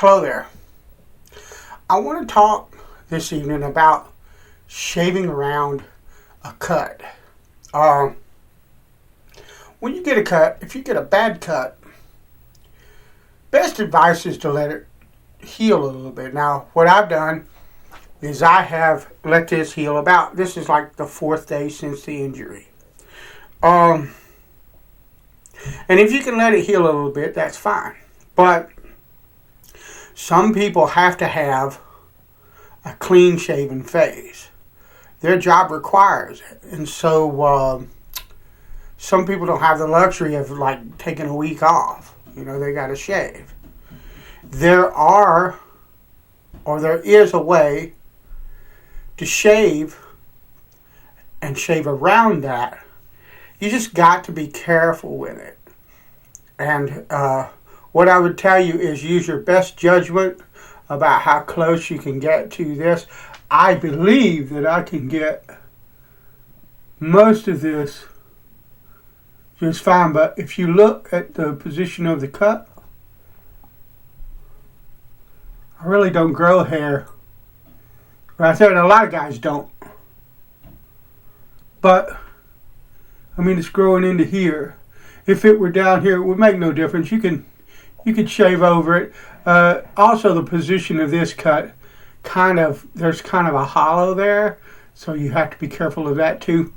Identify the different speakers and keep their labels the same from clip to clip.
Speaker 1: Hello there. I want to talk this evening about shaving around a cut. When you get a cut, if you get a bad cut, best advice is to let it heal a little bit. Now, what I've done is I have let this heal about, this is like the 4th day since the injury. And if you can let it heal a little bit, that's fine. But some people have to have a clean shaven face. Their job requires it. And so some people don't have the luxury of like taking a week off. You know, they got to shave. There is a way to shave and shave around that. You just got to be careful with it. And what I would tell you is use your best judgment about how close you can get to this. I believe that I can get most of this just fine, but if you look at the position of the cut, I really don't grow hair right there, and a lot of guys don't. But, I mean, it's growing into here. If it were down here, it would make no difference. You could shave over it. Also, the position of this cut, there's kind of a hollow there, so you have to be careful of that too.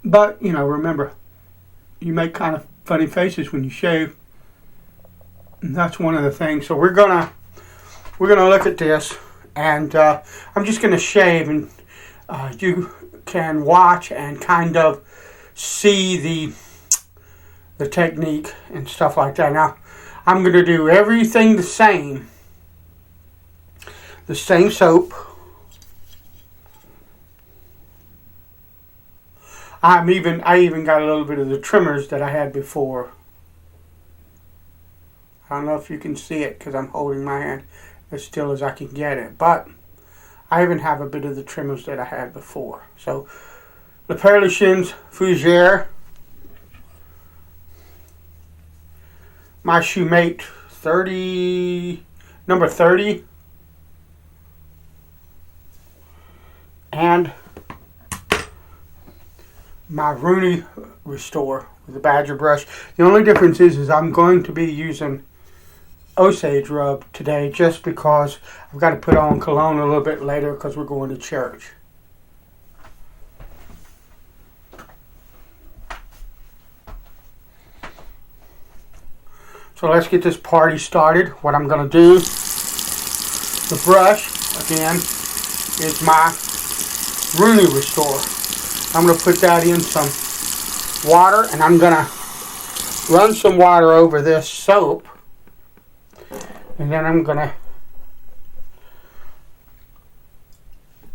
Speaker 1: But, you know, remember, you make kind of funny faces when you shave. And that's one of the things. So we're gonna look at this, and I'm just gonna shave, and you can watch and kind of see the technique and stuff like that. Now, I'm going to do everything the same soap. I even got a little bit of the trimmers that I had before. I don't know if you can see it because I'm holding my hand as still as I can get it, but I even have a bit of the trimmers that I had before. So, Le Père Lachaine Fougère, my Shoemate 30, number 30, and my Rooney Restore with the Badger brush. The only difference is I'm going to be using Osage rub today just because I've got to put on cologne a little bit later because we're going to church. So let's get this party started. What I'm going to do, the brush, again, is my Rooney Restore. I'm going to put that in some water, and I'm going to run some water over this soap. And then I'm going to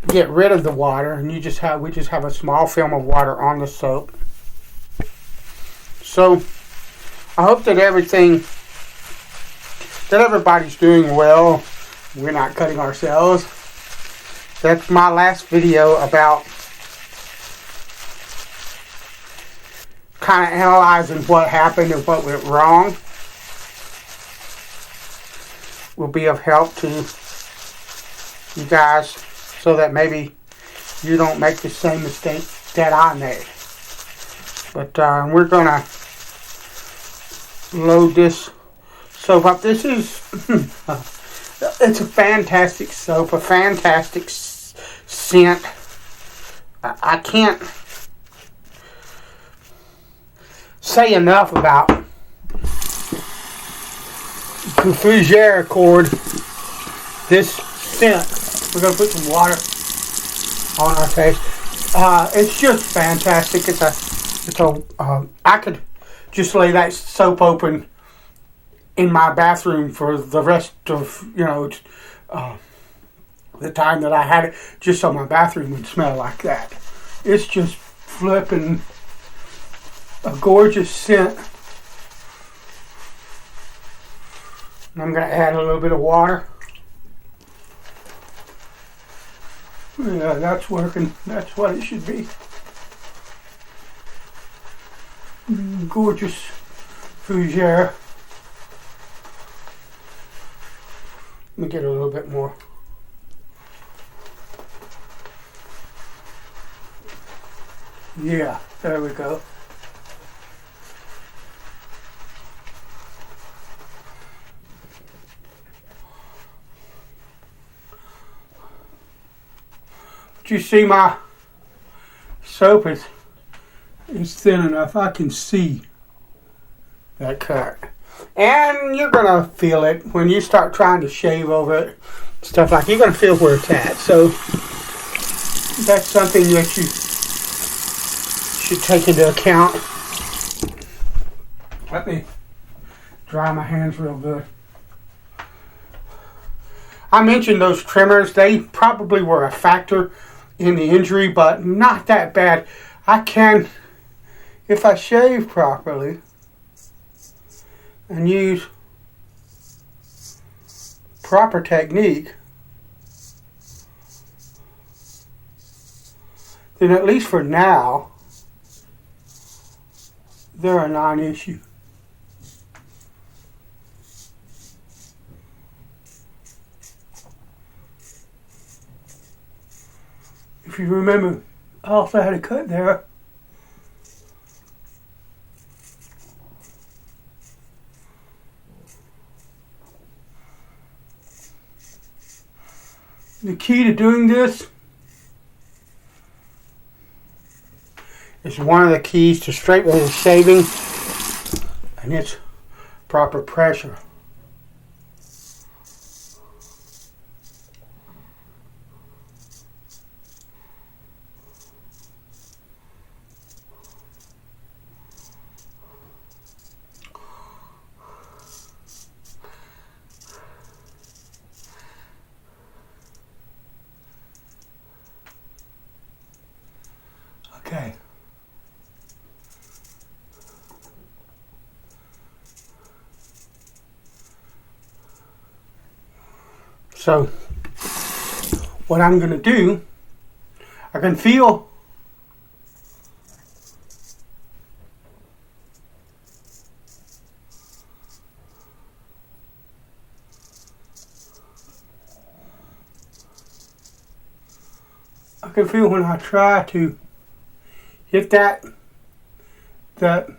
Speaker 1: get rid of the water, and we just have a small film of water on the soap. So I hope that everybody's doing well. We're not cutting ourselves. That's my last video about kind of analyzing what happened and what went wrong. Will be of help to you guys so that maybe you don't make the same mistake that I made. But we're going to load this soap up. This is it's a fantastic soap, a fantastic scent. I can't say enough about the Fougère Accord. This scent. We're going to put some water on our face. It's just fantastic. I could just lay that soap open in my bathroom for the rest of, the time that I had it, just so my bathroom would smell like that. It's just flipping a gorgeous scent. And I'm going to add a little bit of water. Yeah, that's working. That's what it should be. Gorgeous Fougère. Let me get a little bit more. Yeah, there we go. But you see my soap is thin enough. I can see that cut. And you're going to feel it when you start trying to shave over it. Stuff like you're going to feel where it's at. So that's something that you should take into account. Let me dry my hands real good. I mentioned those trimmers. They probably were a factor in the injury, but not that bad. I can, if I shave properly and use proper technique, then at least for now, they're a non-issue. If you remember, I also had a cut there. The key to doing this is one of the keys to straight razor shaving, and it's proper pressure. Okay. So, what I'm going to do, I can feel when I try to hit that the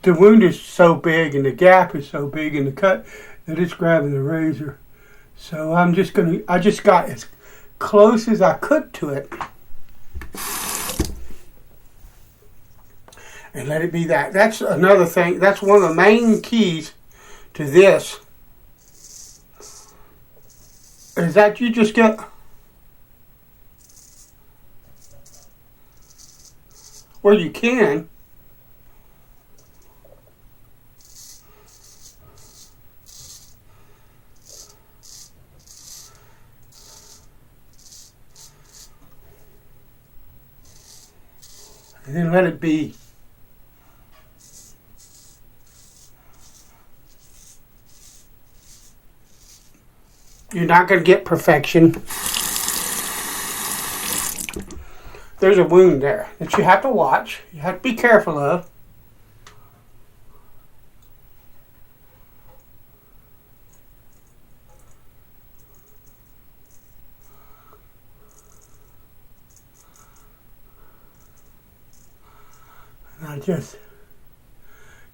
Speaker 1: wound is so big and the gap is so big in the cut that it's grabbing the razor. So I just got as close as I could to it and let it be that. That's another thing. That's one of the main keys to this, is that you just get where you can. And then let it be. You're not going to get perfection. There's a wound there that you have to watch. You have to be careful of. And I just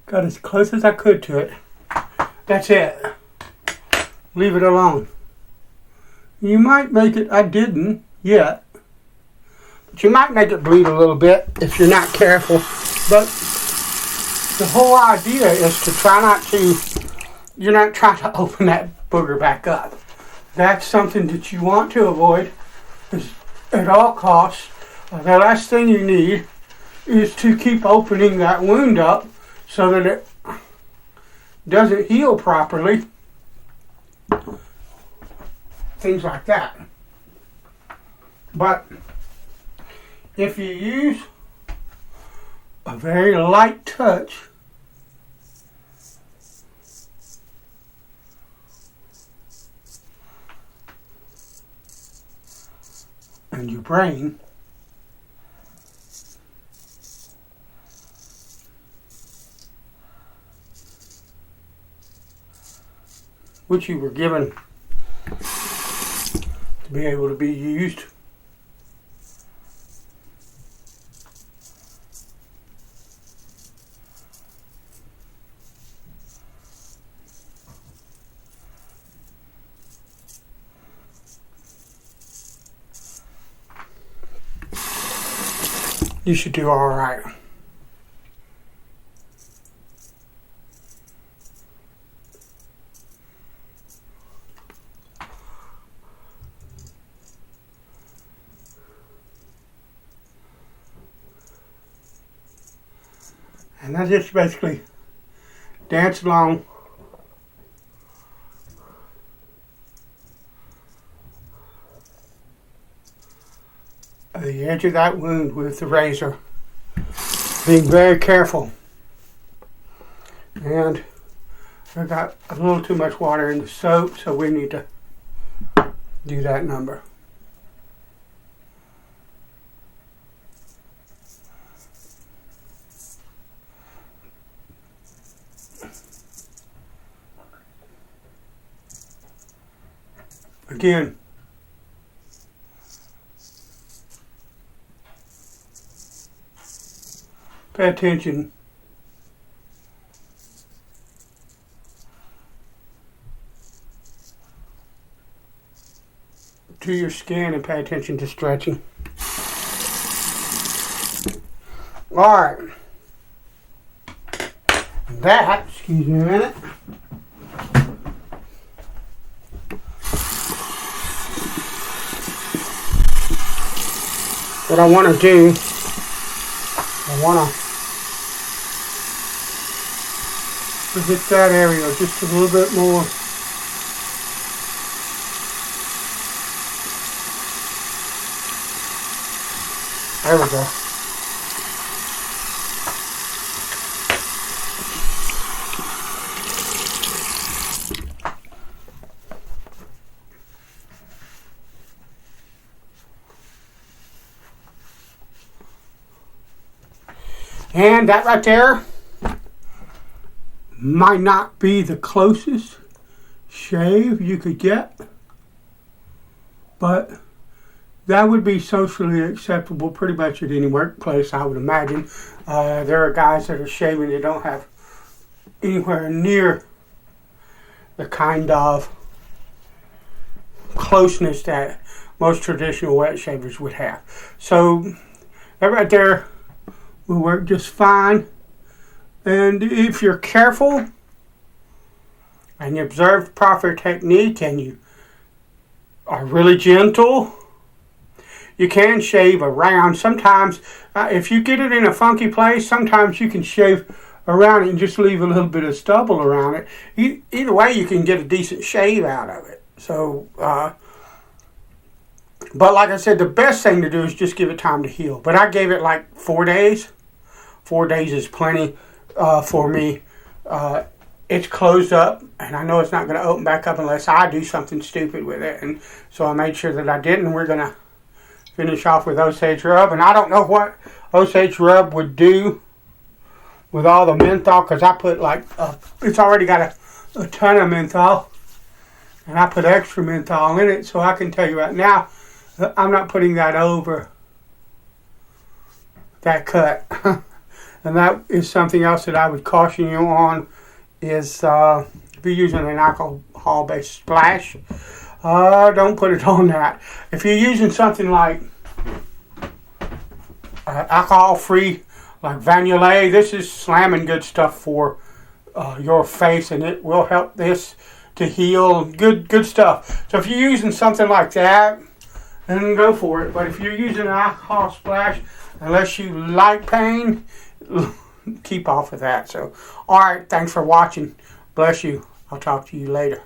Speaker 1: got as close as I could to it. That's it. Leave it alone. You might make it, I didn't yet, but you might make it bleed a little bit if you're not careful. But the whole idea is to try not to, you're not trying to open that booger back up. That's something that you want to avoid at all costs. The last thing you need is to keep opening that wound up so that it doesn't heal properly. Things like that. But if you use a very light touch, and your brain, which you were given to be able to be used. You should do all right. And I just basically dance along the edge of that wound with the razor, being very careful. And I got a little too much water in the soap, so we need to do that number. Again, pay attention to your skin and pay attention to stretching. Alright. That, excuse me a minute. What I want to do, I want to hit that area just a little bit more. There we go. And that right there might not be the closest shave you could get, but that would be socially acceptable pretty much at any workplace, I would imagine. There are guys that are shaving that don't have anywhere near the kind of closeness that most traditional wet shavers would have. So that right there will work just fine. And if you're careful and you observe proper technique and you are really gentle, you can shave around. Sometimes, if you get it in a funky place, sometimes you can shave around it and just leave a little bit of stubble around it. Either way, you can get a decent shave out of it. So, but like I said, the best thing to do is just give it time to heal. But I gave it like 4 days. 4 days is plenty for me. It's closed up, and I know it's not going to open back up unless I do something stupid with it. And so I made sure that I didn't. We're going to finish off with Osage Rub. And I don't know what Osage Rub would do with all the menthol, because I put it's already got a ton of menthol. And I put extra menthol in it, so I can tell you right now, I'm not putting that over that cut. And that is something else that I would caution you on, is if you're using an alcohol-based splash, don't put it on that. If you're using something like alcohol-free, like Vanillé, this is slamming good stuff for your face, and it will help this to heal. Good stuff. So if you're using something like that, then go for it. But if you're using an alcohol splash, unless you like pain, keep off of that. So, alright, thanks for watching. Bless you. I'll talk to you later.